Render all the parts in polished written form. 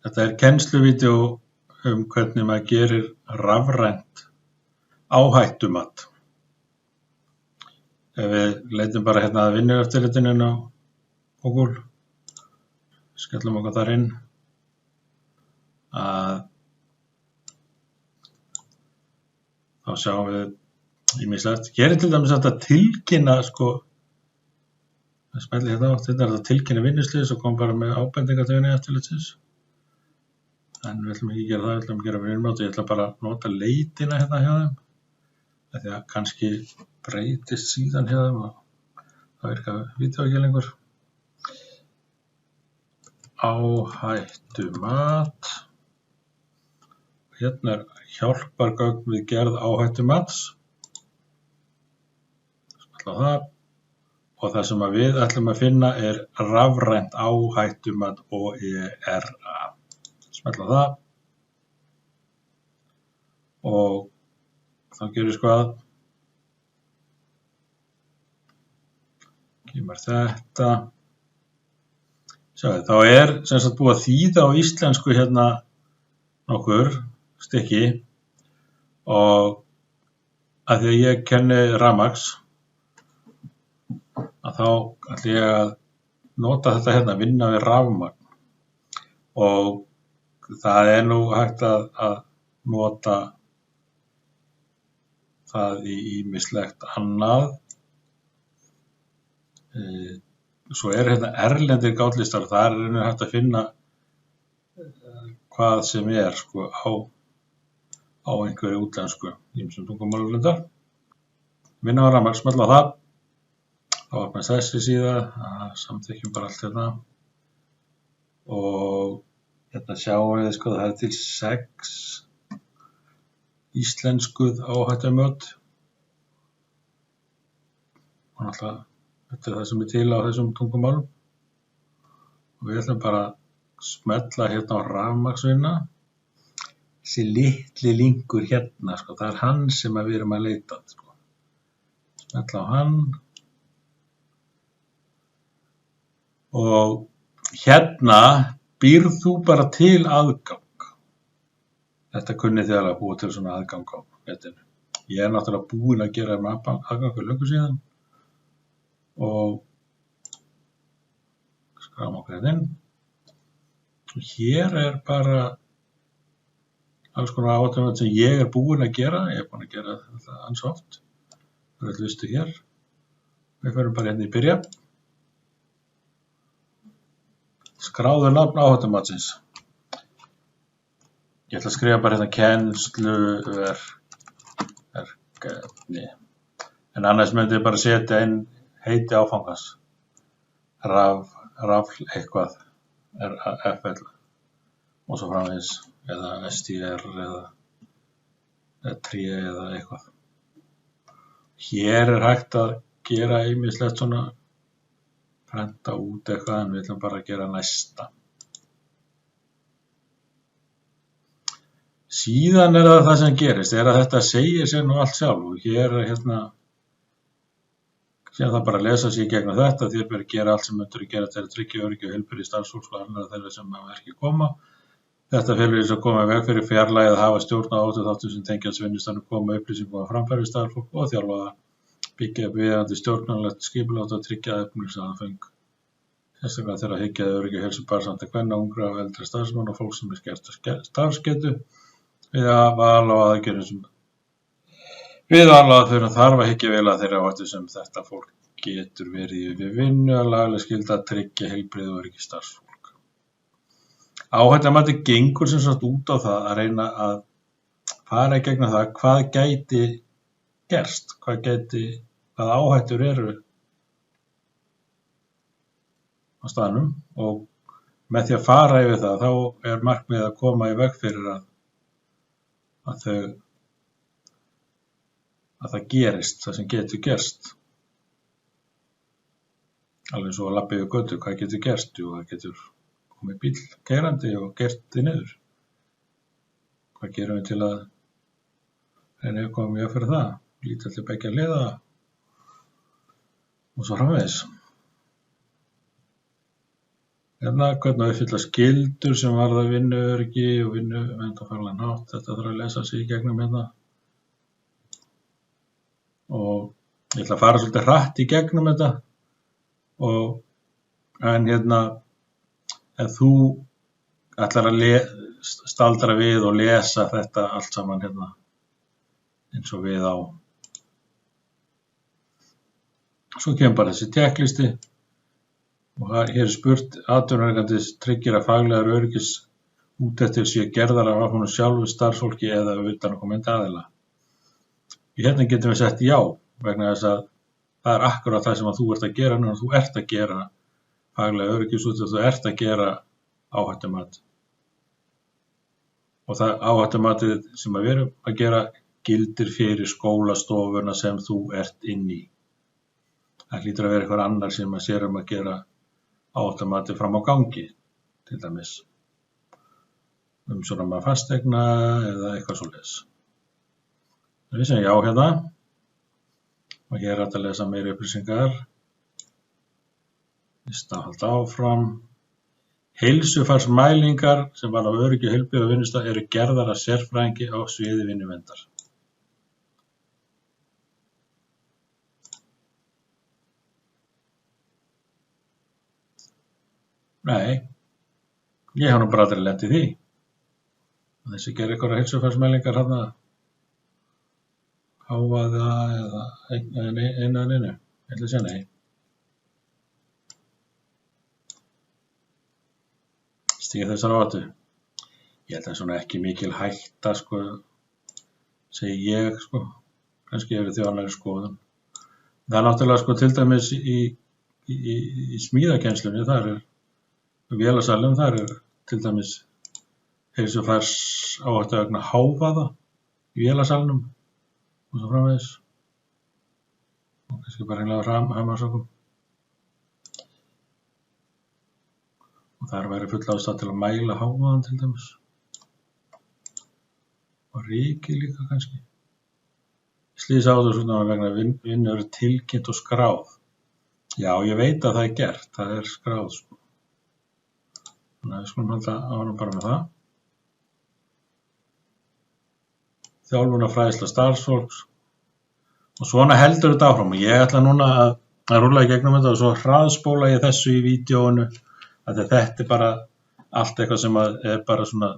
Þetta kennsluvídeó hvernig maður gerir rafrænt áhættumat. Ef við leitum bara hérna að Vinnueftirlitinu á Google, skellum okkur þar inn, þá sjáum við ýmislegt. Hér til dæmis hægt að tilkynna, það smelli hérna á, þetta að tilkynna vinnuslys og kom bara með ábendingar til Vinnueftirlitsins. En við ætlum ekki að gera það, við ætlum að gera vinnumat og ég ætla bara að nota leitina hérna hjá þeim. Því að kannski breytist síðan hjá þeim og það virka vídeó ekki lengur. Áhættumat. Hérna hjálpargögn við gerð áhættumats. Smella á það. Og það sem við ætlum að finna er rafrænt áhættumat OERA. Smella á það. Og þá gerist hvað? Kemur þetta. Sjáðu, þá sem sagt búið að þýða á íslensku hérna nokkur stykki og að því að ég kenni rafmagns að þá ætla ég að nota þetta hérna, vinna við rafmagn og það nú hægt að nota það í ýmislegt annað. Svo hérna erlendir gátlistar, þar hægt að finna hvað sem á einhverju útlensku, ýmsum tungumálum. Vinna við rafmagn, smella á það. Þá opnast þessi síða, samþykkjum bara allt hérna. Og hérna sjáum við, það til 6 íslenskuð áhættumöt. Og náttúrulega, þetta það sem til á þessum tungumálum. Og við ætlum bara að smella hérna á rafmagnsvinna. Þessi litli linkur hérna, það hann sem við erum að leita. Smella á hann. Og hérna býrð þú bara til aðgang. Þetta kunni þið alveg að búa til svona aðgang á netinu. Ég náttúrulega búinn að gera með aðgang fyrir löngu síðan. Og skráum okkur hérna inn. Og hér bara alls konar áhættumat sem ég búinn að gera. Ég búinn að gera þetta ansi oft. Það öll listu hér. Við förum bara hérna í byrja. Skráðu nafn áhættumatsins. Ég ætla að skrifa bara hérna kennsluverkefni. En annars myndi ég bara setja inn heiti áfangans. Rafl eitthvað. RAFL. Og svo framvegis. Eða STR eða tré eða eitthvað. Hér hægt að gera ýmislegt svona prenta út eitthvað en við ætlum bara að gera næsta. Síðan það sem gerist, að þetta segir sér nú allt sjálf og hér hérna síðan það bara að lesa sig í gegnum þetta, þér ber að gera allt sem myndur að gera til að tryggja öryggi og heilbrigði starfsfólks og annarra þeirra sem ekki koma. Þetta felur í þess að koma í veg fyrir fjarlægi að hafa stjórn á áhættuþáttum sem tengjast vinnustaðnum, koma upplýsingum á framfæri starfsfólk og þjálfa það, byggja upp viðeigandi stjórnunarlegt skipulag og tryggja efningsaðföng. Sérstaklega þegar að hyggja öryggi og heilsu barnsfædda kvenna, ungra og eldri starfsmanna og fólk sem skert starfsgetu við val á aðgerðum þarf að hyggja vel að þeirra áhættu sem þetta fólk getur verið við vinnu að lagleg skylda að tryggja heilbrigði og öryggi starfsfólk. Áhættumati gengur sem sagt út á það að reyna að fara í gegnum það hvað gæti gerst, hvað áhættur eru á staðnum og með því að fara yfir það þá markmiðið að koma í veg fyrir að það gerist, það sem getur gerst. Alveg svo að labba yfir götu, hvað getur gerst? Jú, það getur komið bíll keyrandi og gert þið niður. Hvað gerum við til að reyna að koma í veg fyrir það? Líta til beggja hliða og svo framvegis. Hérna, hvernig að uppfylla skyldur sem varða vinnuöryggi og vinnuvernd á faglegan hátt. Þetta þarf að lesa sig í gegnum hérna. Og ég ætla að fara svolítið hratt í gegnum þetta. En hérna, ef þú ætlar að staldra við og lesa þetta allt saman hérna, eins og við á. Svo kemur bara þessi tékklisti. Og hér spurt, atvinnurekandi tryggir að faglegar öryggisúttektir séu gerðar af honum sjálfu, starfsfólki eða utanaðkomandi aðila. Hérna getum við sett já, vegna þess að það er akkúrat það sem að þú ert að gera núna. Þú ert að gera faglega öryggisúttekt, þú ert að gera áhættumat. Og það áhættumatið sem við erum að gera gildir fyrir skólastofuna sem þú ert inn í. Það hlýtur að vera eitthvað annar sem að sér að gera áhættumatið fram á gangi, til dæmis svona með fasteigna eða eitthvað svoleiðis. Við segjum já hérna og hér er hægt að lesa meiri upplýsingar. Lista halda áfram. Heilsufarsmælingar sem varða öryggi og heilbrigði á vinnustað eru gerðar af sérfræðingi á sviði vinnuverndar. Nei, ég hef nú bara aldrei lent í því. Þessi gerir eitthvað heilsufarsmælingar hérna, hávaða eða einu. Ég ætla að segja nei. Stíga þessar áhættu. Ég held að svona ekki mikil hætta, segi ég, kannski yfir því annarri skoðun. Það er náttúrulega til dæmis í smíðakennslunni, þar er vélasalum, þar er til dæmis heilsufars áhættu vegna hávaða í vélasalnum og svo framvegis. Og kannski bara hreinlega hamarsökum. Og þar væri full ástæða til að mæla hávaðan til dæmis. Og rykið líka kannski. Slysahættu svona vegna vinnu eru tilkynnt og skráð. Já, ég veit að það er gert, það er skráð, Þannig að við skulum halda áfram bara með það. Þjálfunarfræðsla starfsfólks. Og svona heldur þetta áfram. Og ég ætla núna að rúlla í gegnum þetta og svo hraðspóla ég þessu í vídeóinu. Þetta er bara allt eitthvað sem er bara svona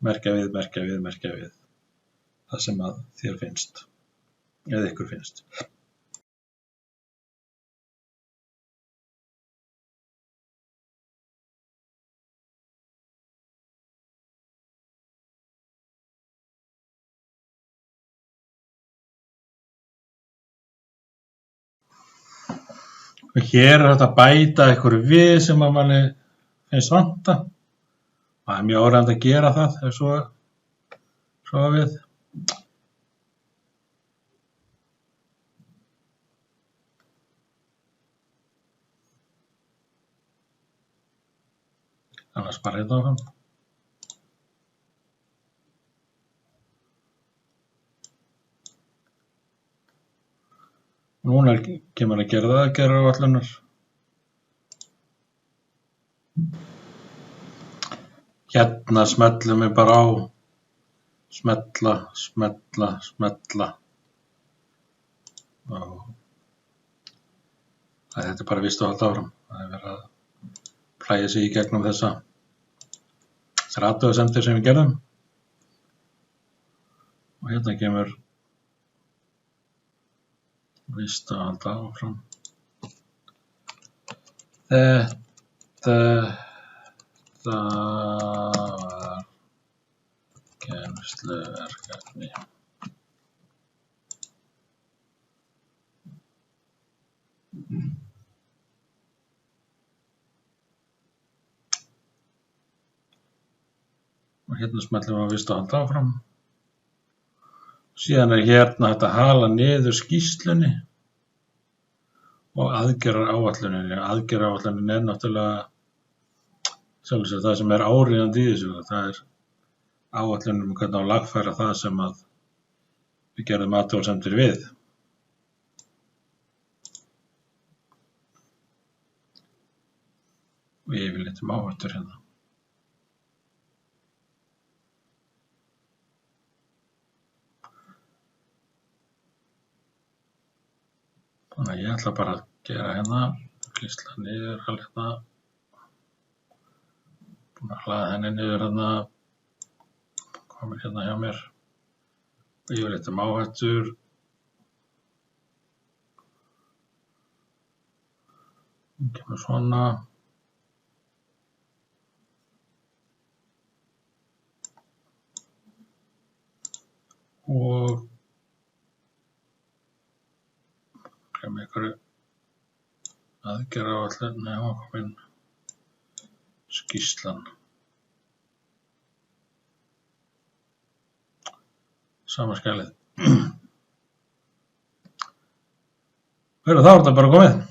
merkja við. Það sem að þér finnst. Eða ykkur finnst. Og hér er þetta að bæta einhverju við sem að manni finnst vanta. Það er mjög áræðandi að gera það ef svo við. Annars bara hérna áfram. Núna kemur að gera aðgerðaáætlunar. Hérna smellum við bara á. Smella. Og þetta er bara víst að halda áfram. Það er verið að plægja sig í gegnum þessar athugasemdir sem við gerðum. Og hérna kemur víst að halda áfram. Þetta var kennsluverkefni. Og hérna smellum við víst að halda áfram. Síðan er hérna hægt að hala niður skýrslunni og aðgerðaráætluninni. Aðgerðaráætlunin er náttúrulega sjálfsagt það sem er áríðandi í þessu. Það er áætlunin hvernig á að lagfæra það sem að við gerðum athugasemdir við. og yfirleitt áhættur hérna. Þannig að ég ætla bara að gera hérna, klísla niður hérna, búin að hlaða henni niður hérna, komin hérna hjá mér, og yfirleitt áhættur. Kemur svona. Og með einhverju aðgerðaáætlun, nei, hún var komin skýrslan. Sama skjalið. Þá er þetta bara komið.